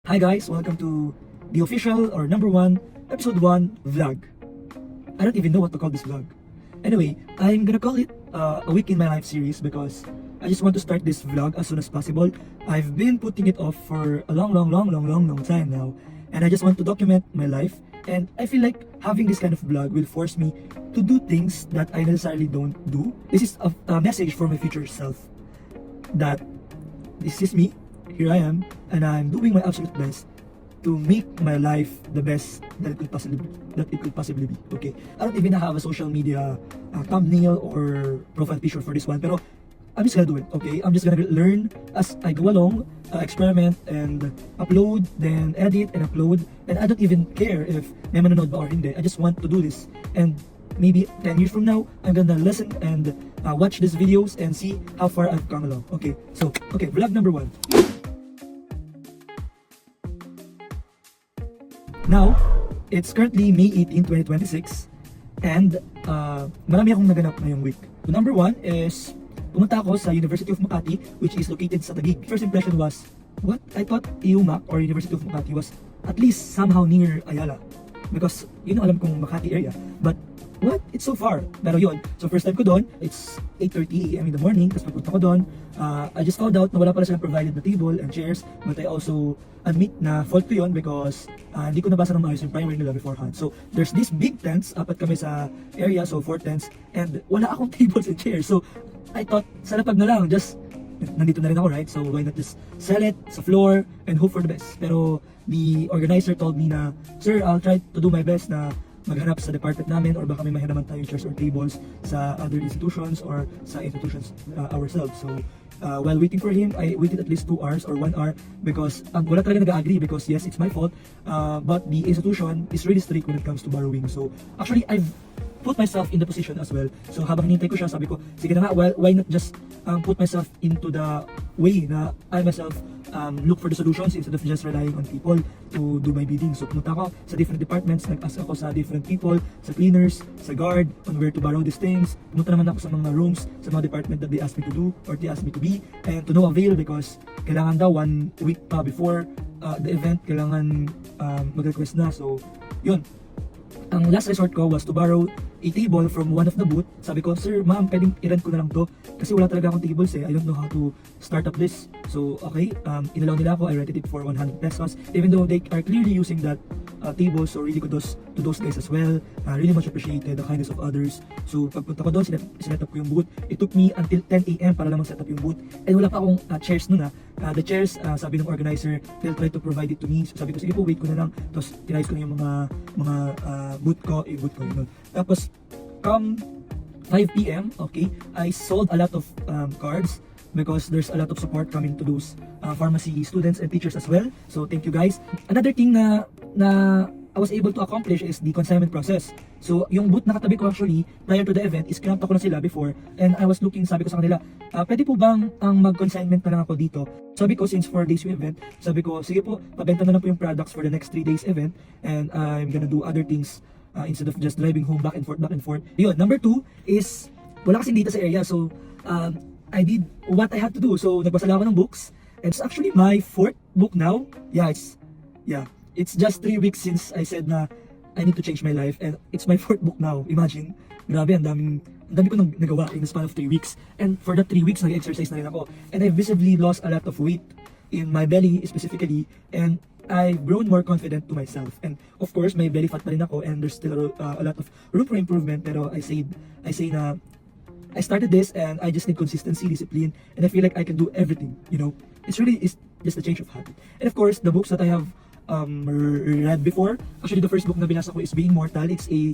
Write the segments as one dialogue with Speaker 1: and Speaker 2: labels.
Speaker 1: Hi guys, welcome to the official or number 1 episode 1 vlog. I don't even know what to call this vlog. Anyway, I'm gonna call it a week in my life series because I just want to start this vlog as soon as possible. I've been putting it off for a long time now, and I just want to document my life. And I feel like having this kind of vlog will force me to do things that I necessarily don't do. This is a message for my future self that this is me, here I am, and I'm doing my absolute best to make my life the best that it could possibly be. Okay, I don't even have a social media thumbnail or profile picture for this one, pero I'm just gonna do it. Okay, I'm just gonna learn as I go along, experiment and upload, then edit and upload, and I don't even care if may manonood ba or hindi. I just want to do this, and maybe 10 years from now, I'm gonna listen and watch these videos and see how far I've come along. Okay, so vlog number 1. Now, it's currently May 18, 2026, and marami akong naganap ngayong week. So number 1 is pumunta ako sa University of Makati, which is located sa Taguig. First impression was, what? I thought UMAK or University of Makati was at least somehow near Ayala, because yun ang alam kong Makati area. But what? It's so far. Pero yun, so first time ko doon, it's 8:30 AM in the morning. Tapos pagpunta ko doon, I just found out na wala pala silang provided na table and chairs. But I also admit na fault ko yun because hindi ko nabasa ng maayos yung primer nila beforehand. So there's this big tents, apat kami sa area, so 4 tents, and wala akong tables and chairs. So I thought, sa lapag na lang, just nandito na rin ako, right? So why not just sell it sa floor and hope for the best. Pero the organizer told me na, sir, I'll try to do my best na maghanap sa department namin, or baka may mahiraman tayong chairs or tables sa other institutions or sa institutions ourselves. So while waiting for him, I waited at least 2 hours or 1 hour because wala talaga nag-agree, because yes, it's my fault, but the institution is really strict when it comes to borrowing. So actually, I've put myself in the position as well. So habang hinintay ko siya, sabi ko, sige na nga, why not just put myself into the way na I myself look for the solutions instead of just relying on people to do my bidding. So pumunta ako sa different departments, nag-ask ako sa different people, sa cleaners, sa guard, on where to borrow these things. Pumunta naman ako sa mga rooms, sa mga department that they asked me to do or they asked me to be, and to no avail because kailangan daw 1 week pa before the event, kailangan mag-request na. So yun, ang last resort ko was to borrow a table from one of the booth. Sabi ko, sir, ma'am, pwedeng i-rent ko na lang to kasi wala talaga akong tables I don't know how to start up this. So okay, inalaw nila ako. I rented it for 100 pesos, even though they are clearly using that table. So really kudos to those guys as well. Really much appreciated the kindness of others. So pagpunta ko doon, sinet up ko yung booth. It took me until 10 AM para lang mag-set up yung booth, and wala pa akong chairs nun. The chairs, sabi ng organizer, they'll try to provide it to me. So sabi ko, sige po, wait ko na lang. Tapos tinayos ko na yung mga booth ko, yun. Tapos come 5 PM, okay, I sold a lot of cards because there's a lot of support coming to those pharmacy students and teachers as well. So thank you guys. Another thing na I was able to accomplish is the consignment process. So yung booth na katabi ko actually prior to the event is kinontak ko na sila before, and I was looking, sabi ko sa kanila, pwede po bang ang mag-consignment na lang ako dito? Sabi ko, since 4 days yung event, sabi ko, sige po, pabenta na lang po yung products for the next 3 days event, and I'm gonna do other things instead of just driving home back and forth. Yun, number 2 is wala kasing data sa area, so I did what I had to do. So nagbasa lang ako ng books, and it's actually my 4th book now. It's just 3 weeks since I said na I need to change my life, and it's my 4th book now. Imagine, grabe, ang dami ko nagawa in the span of 3 weeks. And for that 3 weeks, nag-exercise na rin ako. And I visibly lost a lot of weight in my belly specifically, and I've grown more confident to myself. And of course, may belly fat pa rin ako, and there's still a lot of room for improvement. Pero I say na I started this, and I just need consistency, discipline, and I feel like I can do everything, It's just a change of habit. And of course, the books that I have read before, actually the first book na binasa ko is Being Mortal. It's a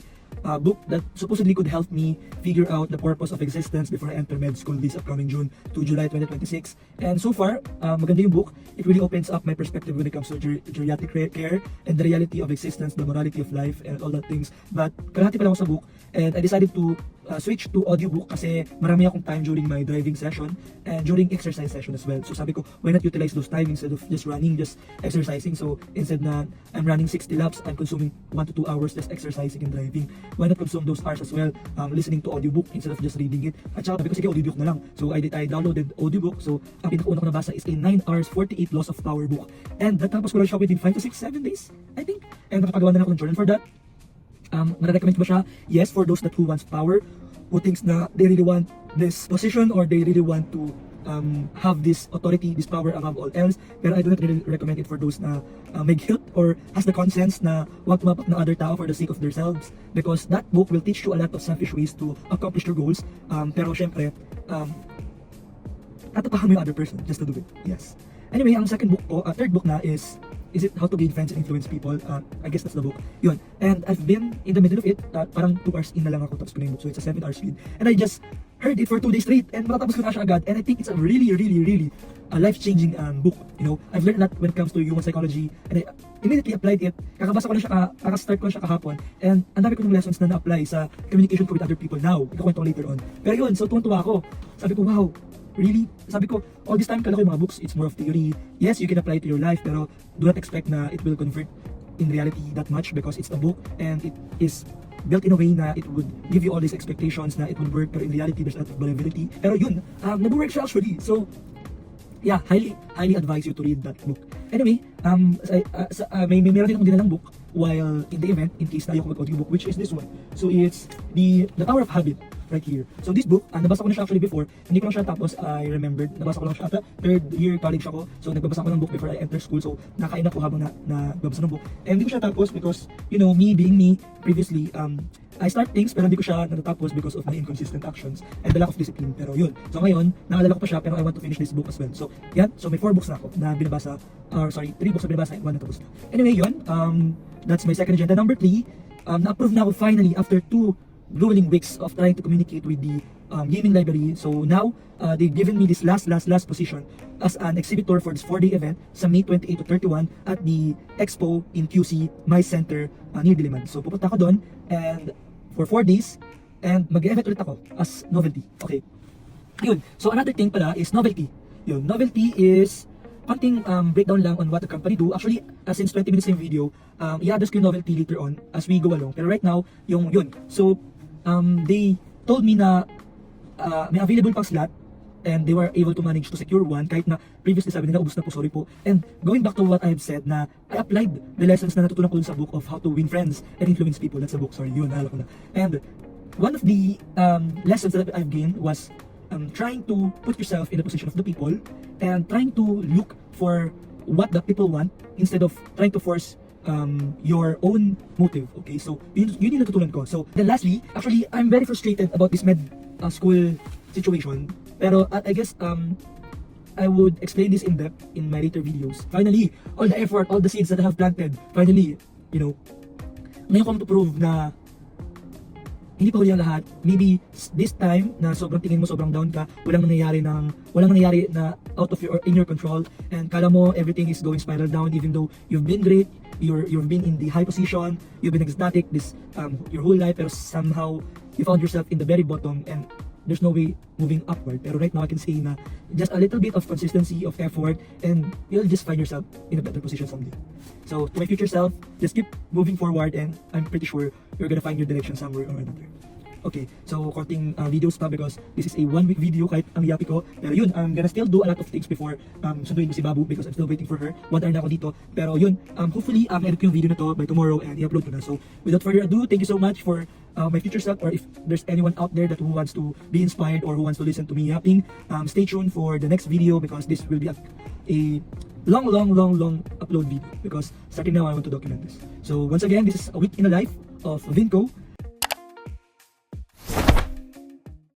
Speaker 1: book that supposedly could help me figure out the purpose of existence before I enter med school this upcoming June to July 2026. And so far, maganda yung book. It really opens up my perspective when it comes to geriatric care and the reality of existence, the morality of life, and all that things. But kalahati pa lang ako sa book, and I decided to switch to audiobook kasi marami akong time during my driving session and during exercise session as well. So sabi ko, why not utilize those time instead of just running, just exercising. So instead na I'm running 60 laps, I'm consuming 1 to 2 hours just exercising and driving. Why not consume those hours as well listening to audiobook instead of just reading it. At saka sabi ko, sige, audiobook na lang. So I downloaded audiobook. So ang pinakauna ko nabasa is a 9 hours 48 laws of power book. And natapos ko lang siya within 5 to 6, 7 days, I think. And nakapagawa na ako ng journal for that. Nare-recommend ko ba siya? Yes, for those that who wants power, who thinks na they really want this position or they really want to have this authority, this power above all else. Pero I do not really recommend it for those na may guilt or has the conscience na wag tumapak na other tao for the sake of themselves, because that book will teach you a lot of selfish ways to accomplish your goals. Pero syempre, tatapakan mo yung other person just to do it. Yes. Anyway, ang second book ko, third book na is it How to Gain Friends and Influence People? I guess that's the book. Yun. And I've been in the middle of it. Parang 2 hours in na lang ako tapos ko na yung book. So it's a 7 hours read. And I just heard it for 2 days straight. And matatapos ko na siya agad. And I think it's a really life-changing book. You know, I've learned a lot when it comes to human psychology. And I immediately applied it. Kakabasa ko na siya, kakastart ko na siya kahapon. And ang dami ko ng lessons na na-apply sa communication ko with other people now. Ikakwento ko later on. Pero yun, so tuwan-tuwa ako. Sabi ko, wow, really? Sabi ko, all this time kala ko yung mga books, it's more of theory. Yes, you can apply it to your life, pero do not expect na it will convert in reality that much because it's a book and it is built in a way na it would give you all these expectations na it would work, pero in reality there's a lot of vulnerability. Pero yun, nag-work siya actually. So, yeah, highly advise you to read that book. Anyway, meron din akong dinalang book while in the event, in case na ayoko mag-audiobook, which is this one. So it's the Power of Habit right here. So this book, nabasa ko na siya actually before. Hindi ko lang siya tapos I remembered. Nabasa ko lang siya at third year college ako. So nagbabasa ko ng book before I enter school. So nakain ako habang nagbabasa ng book. And hindi ko siya tapos because, you know, me being me previously, I start things pero hindi ko siya natatapos because of my inconsistent actions and the lack of discipline. Pero yun. So ngayon, naalala ko pa siya pero I want to finish this book as well. So yan. So may 4 books na ako na binabasa. Or sorry, 3 books na binabasa and 1 natapos na. Anyway, yun. That's my second agenda. Number 3, na-approve na ako finally after 2 grueling weeks of trying to communicate with the gaming library. So now, they've given me this last position as an exhibitor for this 4-day event sa May 28 to 31 at the Expo in QC, My Center, near Diliman. So pupunta ako doon and for 4 days and mag-event ulit ako as novelty. Okay. Yun. So another thing pala is novelty. Yun. Novelty is konting breakdown lang on what the company do. Actually, since 20 minutes yung video, i-address ko yung novelty later on as we go along. Pero right now, yun. So, they told me na may available pang slot and they were able to manage to secure one kahit na previously sabi nila ubos na po, sorry po. And going back to what I've said na I applied the lessons na natutunan ko dun sa book of How to Win Friends and Influence People. That's the book, sorry, yun, naalala ko na. And one of the lessons that I've gained was trying to put yourself in the position of the people and trying to look for what the people want instead of trying to force your own motive. Okay, so yun yung natutunan ko. So then lastly, actually I'm very frustrated about this med school situation, pero I guess I would explain this in depth in my later videos. Finally, all the effort, all the seeds that I have planted, finally, you know, ngayon ko to prove na hindi pa huli ang lahat. Maybe this time na sobrang tingin mo, sobrang down ka, walang nangyayari na out of in your control, and kala mo everything is going spiral down even though you've been great, you've been in the high position, you've been ecstatic this your whole life, pero somehow you found yourself in the very bottom and there's no way moving upward. Pero right now I can say na just a little bit of consistency, of effort, and you'll just find yourself in a better position someday. So to my future self, just keep moving forward and I'm pretty sure you're gonna find your direction somewhere or another. Okay, so konting videos pa because this is a 1-week video kahit ang yapi ko. Pero yun, I'm gonna still do a lot of things before sunduin ko si Babu because I'm still waiting for her. 1 hour na ako dito. Pero yun, hopefully edit ko yung video na to by tomorrow and i-upload ko na. So without further ado, thank you so much for my future self, or if there's anyone out there that who wants to be inspired or who wants to listen to me yapping, stay tuned for the next video because this will be a long upload video because starting now I want to document this. So once again, this is a week in the life of Vinco.